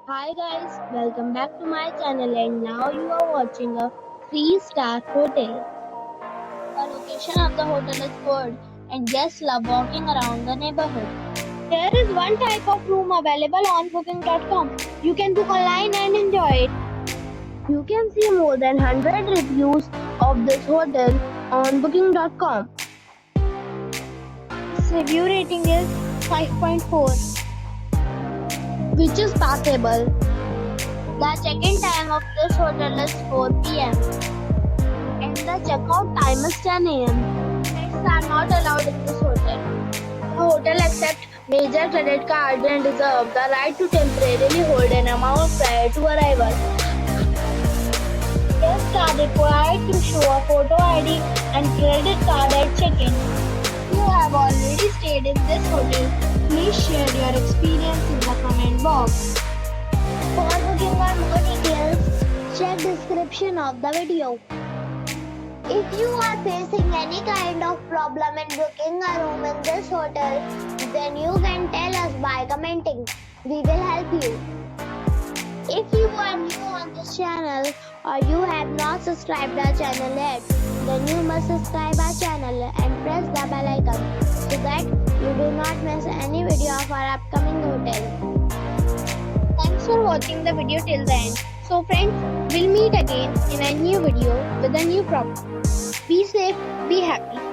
Hi guys, welcome back to my channel and now you are watching a 3-star hotel. The location of the hotel is good and guests love walking around the neighborhood. There is one type of room available on booking.com. You can book online and enjoy it. You can see more than 100 reviews of this hotel on booking.com. Its review rating is 5.4, which is passable. The check-in time of this hotel is 4 p.m. and the checkout time is 10 a.m. Pets are not allowed in this hotel. The hotel accepts major credit cards and reserves the right to temporarily hold an amount prior to arrival. Guests are required to show a photo ID and credit card at check-in. If you have already stayed in this hotel, please share your experience in the comment box. For booking or more details, check description of the video. If you are facing any kind of problem in booking a room in this hotel, then you can tell us by commenting. We will help you. If you are new on this channel or you have not subscribed our channel yet, then you must subscribe our channel and press the bell icon so that you do not miss any video of our upcoming hotel. Thanks for watching the video till the end. So friends, we'll meet again in a new video with a new property. Be safe, be happy.